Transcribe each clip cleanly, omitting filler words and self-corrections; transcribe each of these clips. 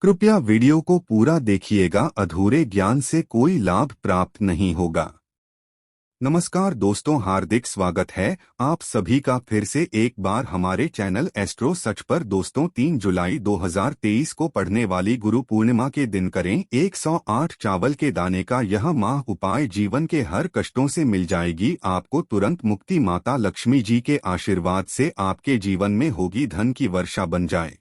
कृपया वीडियो को पूरा देखिएगा, अधूरे ज्ञान से कोई लाभ प्राप्त नहीं होगा। नमस्कार दोस्तों, हार्दिक स्वागत है आप सभी का फिर से एक बार हमारे चैनल एस्ट्रो सच पर। दोस्तों 3 जुलाई 2023 को पढ़ने वाली गुरु पूर्णिमा के दिन करें 108 चावल के दाने का यह माह उपाय। जीवन के हर कष्टों से मिल जाएगी आपको तुरंत मुक्ति। माता लक्ष्मी जी के आशीर्वाद से आपके जीवन में होगी धन की वर्षा बन जाए,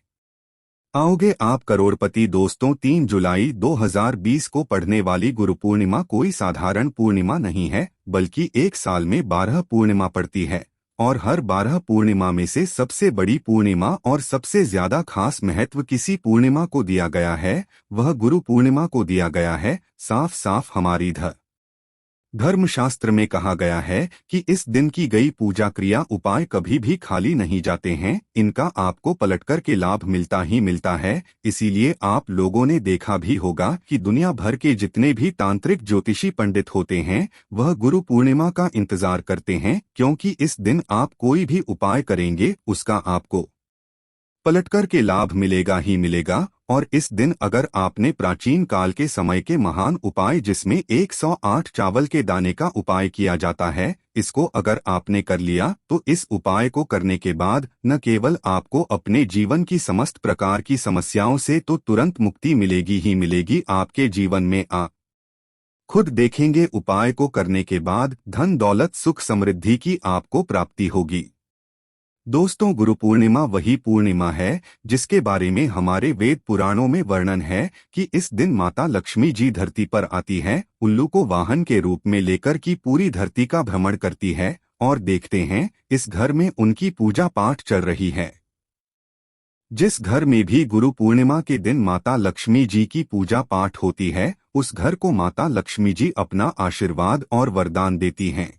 आओगे आप करोड़पति। दोस्तों 3 जुलाई 2020 को पढ़ने वाली गुरु पूर्णिमा कोई साधारण पूर्णिमा नहीं है, बल्कि एक साल में 12 पूर्णिमा पड़ती है और हर 12 पूर्णिमा में से सबसे बड़ी पूर्णिमा और सबसे ज्यादा खास महत्व किसी पूर्णिमा को दिया गया है, वह गुरु पूर्णिमा को दिया गया है। साफ साफ हमारी धर्मशास्त्र में कहा गया है कि इस दिन की गई पूजा क्रिया उपाय कभी भी खाली नहीं जाते हैं, इनका आपको पलटकर के लाभ मिलता ही मिलता है। इसीलिए आप लोगों ने देखा भी होगा कि दुनिया भर के जितने भी तांत्रिक ज्योतिषी पंडित होते हैं वह गुरु पूर्णिमा का इंतजार करते हैं, क्योंकि इस दिन आप कोई भी उपाय करेंगे उसका आपको पलटकर के लाभ मिलेगा ही मिलेगा। और इस दिन अगर आपने प्राचीन काल के समय के महान उपाय जिसमें 108 चावल के दाने का उपाय किया जाता है, इसको अगर आपने कर लिया तो इस उपाय को करने के बाद न केवल आपको अपने जीवन की समस्त प्रकार की समस्याओं से तो तुरंत मुक्ति मिलेगी ही मिलेगी, आपके जीवन में खुद देखेंगे उपाय को करने के बाद धन दौलत सुख समृद्धि की आपको प्राप्ति होगी। दोस्तों गुरु पूर्णिमा वही पूर्णिमा है जिसके बारे में हमारे वेद पुराणों में वर्णन है कि इस दिन माता लक्ष्मी जी धरती पर आती है, उल्लू को वाहन के रूप में लेकर की पूरी धरती का भ्रमण करती है और देखते हैं इस घर में उनकी पूजा पाठ चल रही है। जिस घर में भी गुरु पूर्णिमा के दिन माता लक्ष्मी जी की पूजा पाठ होती है, उस घर को माता लक्ष्मी जी अपना आशीर्वाद और वरदान देती हैं।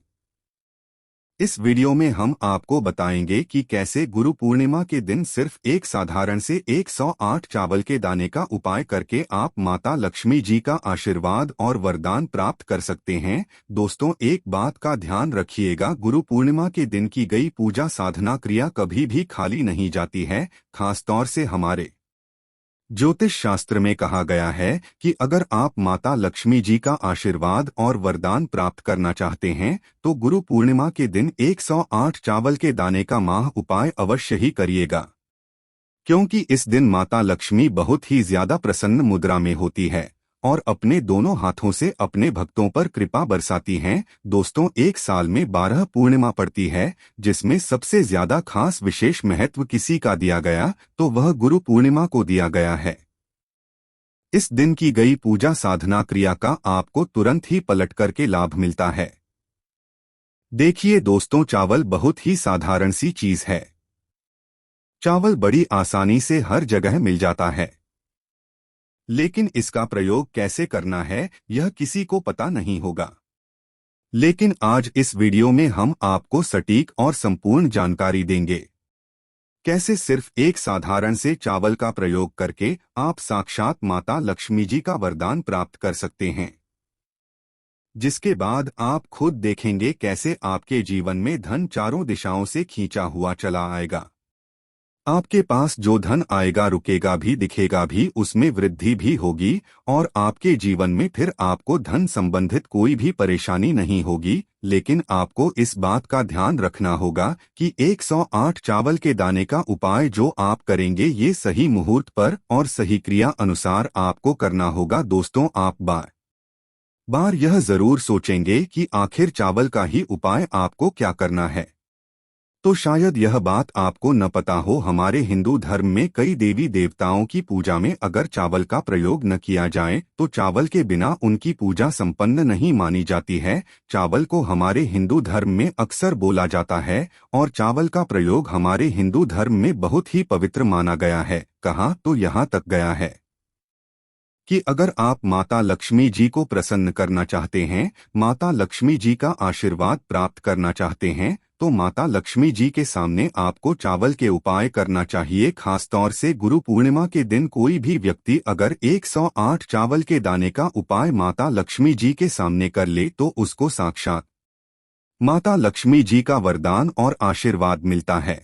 इस वीडियो में हम आपको बताएंगे कि कैसे गुरु पूर्णिमा के दिन सिर्फ एक साधारण से 108 चावल के दाने का उपाय करके आप माता लक्ष्मी जी का आशीर्वाद और वरदान प्राप्त कर सकते हैं। दोस्तों एक बात का ध्यान रखिएगा, गुरु पूर्णिमा के दिन की गई पूजा साधना क्रिया कभी भी खाली नहीं जाती है। खासतौर से हमारे ज्योतिष शास्त्र में कहा गया है कि अगर आप माता लक्ष्मी जी का आशीर्वाद और वरदान प्राप्त करना चाहते हैं तो गुरु पूर्णिमा के दिन 108 चावल के दाने का माह उपाय अवश्य ही करिएगा, क्योंकि इस दिन माता लक्ष्मी बहुत ही ज्यादा प्रसन्न मुद्रा में होती है और अपने दोनों हाथों से अपने भक्तों पर कृपा बरसाती हैं। दोस्तों एक साल में 12 पूर्णिमा पड़ती है, जिसमें सबसे ज्यादा खास विशेष महत्व किसी का दिया गया तो वह गुरु पूर्णिमा को दिया गया है। इस दिन की गई पूजा साधना क्रिया का आपको तुरंत ही पलट करके लाभ मिलता है। देखिए दोस्तों, चावल बहुत ही साधारण सी चीज है। चावल बड़ी आसानी से हर जगह मिल जाता है, लेकिन इसका प्रयोग कैसे करना है यह किसी को पता नहीं होगा। लेकिन आज इस वीडियो में हम आपको सटीक और संपूर्ण जानकारी देंगे, कैसे सिर्फ एक साधारण से चावल का प्रयोग करके आप साक्षात माता लक्ष्मी जी का वरदान प्राप्त कर सकते हैं, जिसके बाद आप खुद देखेंगे कैसे आपके जीवन में धन चारों दिशाओं से खींचा हुआ चला आएगा। आपके पास जो धन आएगा रुकेगा भी, दिखेगा भी, उसमें वृद्धि भी होगी और आपके जीवन में फिर आपको धन संबंधित कोई भी परेशानी नहीं होगी। लेकिन आपको इस बात का ध्यान रखना होगा कि 108 चावल के दाने का उपाय जो आप करेंगे ये सही मुहूर्त पर और सही क्रिया अनुसार आपको करना होगा। दोस्तों आप बार बार यह जरूर सोचेंगे कि आखिर चावल का ही उपाय आपको क्या करना है, तो शायद यह बात आपको न पता हो। हमारे हिंदू धर्म में कई देवी देवताओं की पूजा में अगर चावल का प्रयोग न किया जाए तो चावल के बिना उनकी पूजा संपन्न नहीं मानी जाती है। चावल को हमारे हिंदू धर्म में अक्सर बोला जाता है और चावल का प्रयोग हमारे हिंदू धर्म में बहुत ही पवित्र माना गया है। कहा तो यहाँ तक गया है कि अगर आप माता लक्ष्मी जी को प्रसन्न करना चाहते हैं, माता लक्ष्मी जी का आशीर्वाद प्राप्त करना चाहते हैं, तो माता लक्ष्मी जी के सामने आपको चावल के उपाय करना चाहिए। खासतौर से गुरु पूर्णिमा के दिन कोई भी व्यक्ति अगर 108 चावल के दाने का उपाय माता लक्ष्मी जी के सामने कर ले तो उसको साक्षात माता लक्ष्मी जी का वरदान और आशीर्वाद मिलता है।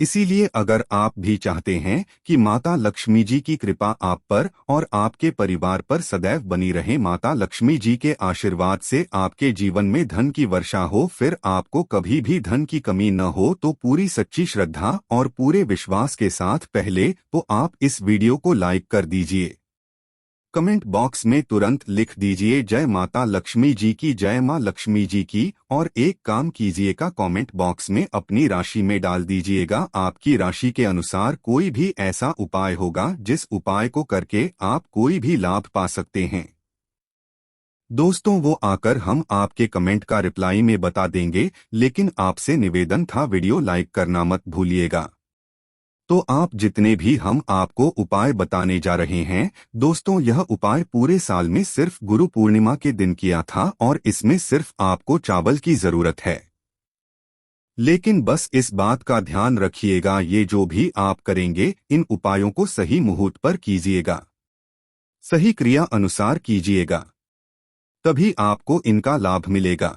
इसीलिए अगर आप भी चाहते हैं कि माता लक्ष्मी जी की कृपा आप पर और आपके परिवार पर सदैव बनी रहे, माता लक्ष्मी जी के आशीर्वाद से आपके जीवन में धन की वर्षा हो, फिर आपको कभी भी धन की कमी न हो, तो पूरी सच्ची श्रद्धा और पूरे विश्वास के साथ पहले तो आप इस वीडियो को लाइक कर दीजिए। कमेंट बॉक्स में तुरंत लिख दीजिए जय माता लक्ष्मी जी की, जय मां लक्ष्मी जी की। और एक काम कीजिएगा, कमेंट बॉक्स में अपनी राशि में डाल दीजिएगा। आपकी राशि के अनुसार कोई भी ऐसा उपाय होगा जिस उपाय को करके आप कोई भी लाभ पा सकते हैं। दोस्तों वो आकर हम आपके कमेंट का रिप्लाई में बता देंगे, लेकिन आपसे निवेदन था वीडियो लाइक करना मत भूलिएगा। तो आप जितने भी हम आपको उपाय बताने जा रहे हैं दोस्तों, यह उपाय पूरे साल में सिर्फ गुरु पूर्णिमा के दिन किया था और इसमें सिर्फ आपको चावल की जरूरत है। लेकिन बस इस बात का ध्यान रखिएगा, ये जो भी आप करेंगे इन उपायों को सही मुहूर्त पर कीजिएगा, सही क्रिया अनुसार कीजिएगा, तभी आपको इनका लाभ मिलेगा।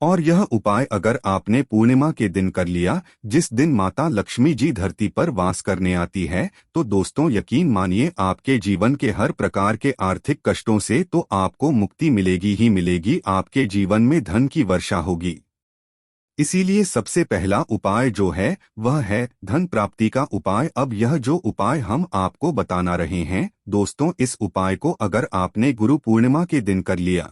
और यह उपाय अगर आपने पूर्णिमा के दिन कर लिया, जिस दिन माता लक्ष्मी जी धरती पर वास करने आती है, तो दोस्तों यकीन मानिए आपके जीवन के हर प्रकार के आर्थिक कष्टों से तो आपको मुक्ति मिलेगी ही मिलेगी, आपके जीवन में धन की वर्षा होगी। इसीलिए सबसे पहला उपाय जो है वह है धन प्राप्ति का उपाय। अब यह जो उपाय हम आपको बताना रहे हैं दोस्तों, इस उपाय को अगर आपने गुरु पूर्णिमा के दिन कर लिया,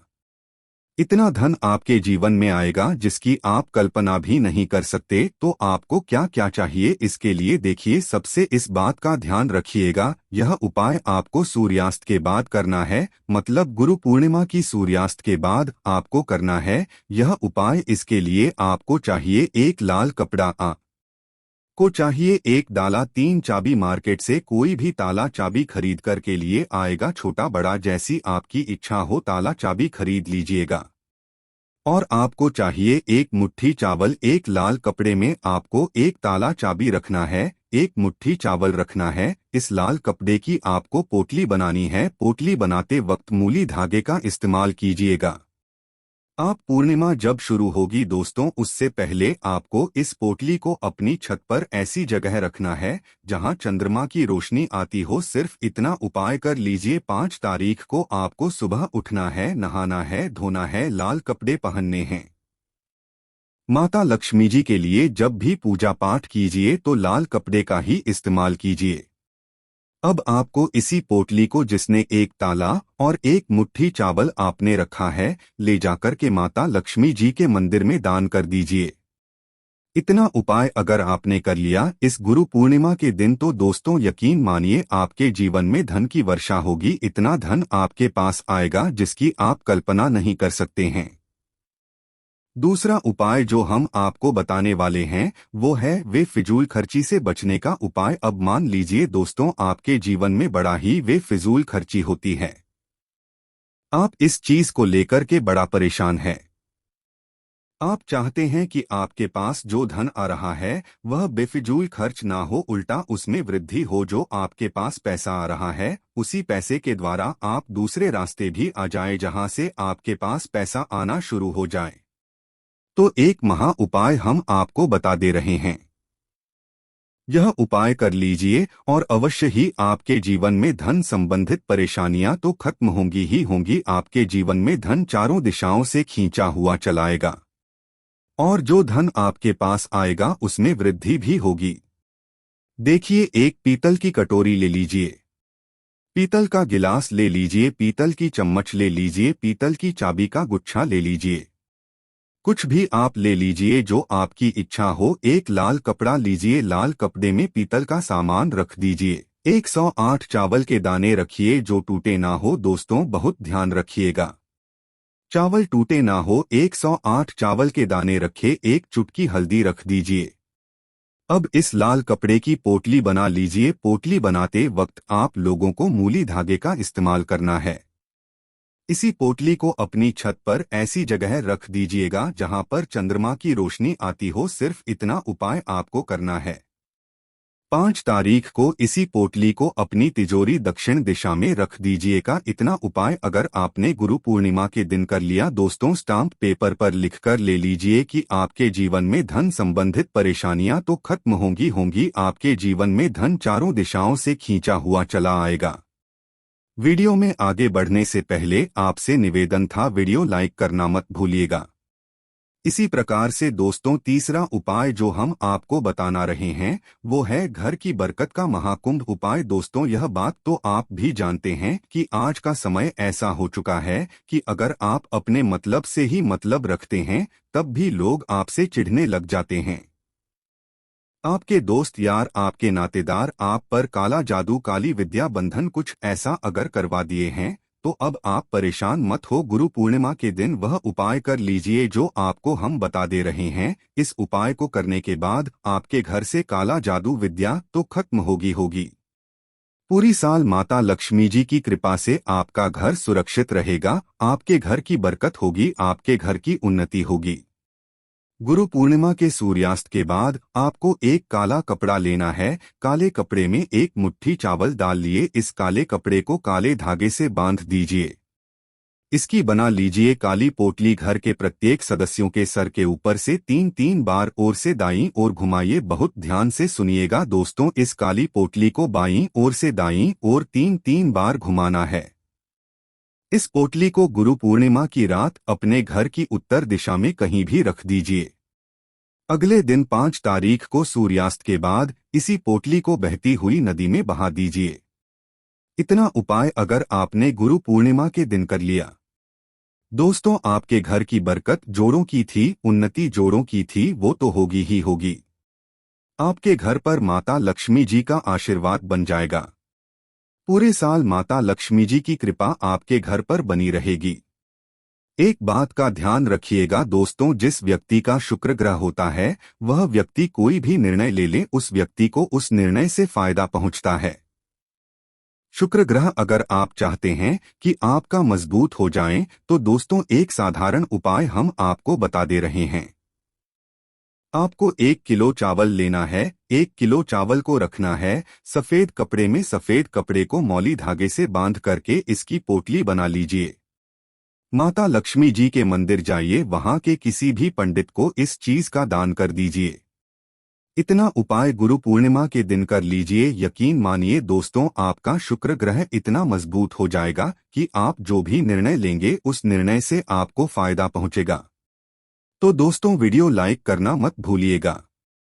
इतना धन आपके जीवन में आएगा जिसकी आप कल्पना भी नहीं कर सकते। तो आपको क्या क्या चाहिए इसके लिए देखिए, सबसे इस बात का ध्यान रखिएगा, यह उपाय आपको सूर्यास्त के बाद करना है, मतलब गुरु पूर्णिमा की सूर्यास्त के बाद आपको करना है यह उपाय। इसके लिए आपको चाहिए एक लाल कपड़ा, को चाहिए एक डाला, 3 चाबी, मार्केट से कोई भी ताला चाबी खरीद कर के लिए आएगा, छोटा बड़ा जैसी आपकी इच्छा हो ताला चाबी खरीद लीजिएगा। और आपको चाहिए एक मुट्ठी चावल, एक लाल कपड़े में आपको एक ताला चाबी रखना है, एक मुट्ठी चावल रखना है। इस लाल कपड़े की आपको पोटली बनानी है, पोटली बनाते वक्त मूली धागे का इस्तेमाल कीजिएगा। आप पूर्णिमा जब शुरू होगी दोस्तों, उससे पहले आपको इस पोटली को अपनी छत पर ऐसी जगह रखना है जहां चंद्रमा की रोशनी आती हो। सिर्फ इतना उपाय कर लीजिए। 5 तारीख को आपको सुबह उठना है, नहाना है, धोना है, लाल कपड़े पहनने हैं। माता लक्ष्मी जी के लिए जब भी पूजा पाठ कीजिए तो लाल कपड़े का ही इस्तेमाल कीजिए। अब आपको इसी पोटली को, जिसने एक ताला और एक मुट्ठी चावल आपने रखा है, ले जाकर के माता लक्ष्मी जी के मंदिर में दान कर दीजिए। इतना उपाय अगर आपने कर लिया इस गुरु पूर्णिमा के दिन, तो दोस्तों यकीन मानिए आपके जीवन में धन की वर्षा होगी। इतना धन आपके पास आएगा जिसकी आप कल्पना नहीं कर सकते हैं। दूसरा उपाय जो हम आपको बताने वाले हैं वो है वे फिजूल खर्ची से बचने का उपाय। अब मान लीजिए दोस्तों आपके जीवन में बड़ा ही वे फिजूल खर्ची होती है, आप इस चीज को लेकर के बड़ा परेशान है। आप चाहते हैं कि आपके पास जो धन आ रहा है वह बेफिजूल खर्च ना हो, उल्टा उसमें वृद्धि हो। जो आपके पास पैसा आ रहा है उसी पैसे के द्वारा आप दूसरे रास्ते भी आ जाए जहां से आपके पास पैसा आना शुरू हो जाए। तो एक महा उपाय हम आपको बता दे रहे हैं, यह उपाय कर लीजिए और अवश्य ही आपके जीवन में धन संबंधित परेशानियां तो खत्म होंगी ही होंगी। आपके जीवन में धन चारों दिशाओं से खींचा हुआ चलाएगा और जो धन आपके पास आएगा उसमें वृद्धि भी होगी। देखिए, एक पीतल की कटोरी ले लीजिए, पीतल का गिलास ले लीजिए, पीतल की चम्मच ले लीजिए, पीतल की चाबी का गुच्छा ले लीजिए, कुछ भी आप ले लीजिए जो आपकी इच्छा हो। एक लाल कपड़ा लीजिए, लाल कपड़े में पीतल का सामान रख दीजिए। 108 चावल के दाने रखिए जो टूटे ना हो दोस्तों, बहुत ध्यान रखिएगा, चावल टूटे ना हो। 108 चावल के दाने रखे, एक चुटकी हल्दी रख दीजिए। अब इस लाल कपड़े की पोटली बना लीजिए। पोटली बनाते वक्त आप लोगों को मूली धागे का इस्तेमाल करना है। इसी पोटली को अपनी छत पर ऐसी जगह रख दीजिएगा जहां पर चंद्रमा की रोशनी आती हो। सिर्फ इतना उपाय आपको करना है। 5 तारीख को इसी पोटली को अपनी तिजोरी दक्षिण दिशा में रख दीजिएगा। इतना उपाय अगर आपने गुरु पूर्णिमा के दिन कर लिया दोस्तों, स्टाम्प पेपर पर लिखकर ले लीजिए कि आपके जीवन में धन संबंधित परेशानियां तो खत्म होंगी। आपके जीवन में धन चारों दिशाओं से खींचा हुआ चला आएगा। वीडियो में आगे बढ़ने से पहले आपसे निवेदन था, वीडियो लाइक करना मत भूलिएगा। इसी प्रकार से दोस्तों तीसरा उपाय जो हम आपको बताना रहे हैं वो है घर की बरकत का महाकुंभ उपाय। दोस्तों यह बात तो आप भी जानते हैं कि आज का समय ऐसा हो चुका है कि अगर आप अपने मतलब से ही मतलब रखते हैं तब भी लोग आपसे चिढ़ने लग जाते हैं। आपके दोस्त यार, आपके नातेदार आप पर काला जादू, काली विद्या बंधन कुछ ऐसा अगर करवा दिए हैं तो अब आप परेशान मत हो। गुरु पूर्णिमा के दिन वह उपाय कर लीजिए जो आपको हम बता दे रहे हैं। इस उपाय को करने के बाद आपके घर से काला जादू विद्या तो खत्म होगी। पूरी साल माता लक्ष्मी जी की कृपा से आपका घर सुरक्षित रहेगा, आपके घर की बरकत होगी, आपके घर की उन्नति होगी। गुरु पूर्णिमा के सूर्यास्त के बाद आपको एक काला कपड़ा लेना है। काले कपड़े में एक मुट्ठी चावल डाल लिए। इस काले कपड़े को काले धागे से बांध दीजिए। इसकी बना लीजिए काली पोटली घर के प्रत्येक सदस्यों के सर के ऊपर से 3-3 बार ओर से दाईं ओर घुमाइए। बहुत ध्यान से सुनिएगा दोस्तों, इस काली पोटली को बाईं ओर से दाईं ओर 3-3 बार घुमाना है। इस पोटली को गुरु पूर्णिमा की रात अपने घर की उत्तर दिशा में कहीं भी रख दीजिए। अगले दिन 5 तारीख को सूर्यास्त के बाद इसी पोटली को बहती हुई नदी में बहा दीजिए। इतना उपाय अगर आपने गुरु पूर्णिमा के दिन कर लिया दोस्तों, आपके घर की बरकत जोड़ों की थी, उन्नति जोड़ों की थी, वो तो होगी ही होगी। आपके घर पर माता लक्ष्मी जी का आशीर्वाद बन जाएगा। पूरे साल माता लक्ष्मी जी की कृपा आपके घर पर बनी रहेगी। एक बात का ध्यान रखिएगा दोस्तों, जिस व्यक्ति का शुक्र ग्रह होता है वह व्यक्ति कोई भी निर्णय ले ले उस व्यक्ति को उस निर्णय से फायदा पहुंचता है। शुक्र ग्रह अगर आप चाहते हैं कि आपका मजबूत हो जाएं, तो दोस्तों एक साधारण उपाय हम आपको बता दे रहे हैं। आपको 1 किलो चावल लेना है। 1 किलो चावल को रखना है सफेद कपड़े में। सफेद कपड़े को मौली धागे से बांध करके इसकी पोटली बना लीजिए। माता लक्ष्मी जी के मंदिर जाइए, वहां के किसी भी पंडित को इस चीज का दान कर दीजिए। इतना उपाय गुरु पूर्णिमा के दिन कर लीजिए। यकीन मानिए दोस्तों, आपका शुक्र ग्रह इतना मजबूत हो जाएगा कि आप जो भी निर्णय लेंगे उस निर्णय से आपको फायदा पहुंचेगा। तो दोस्तों वीडियो लाइक करना मत भूलिएगा।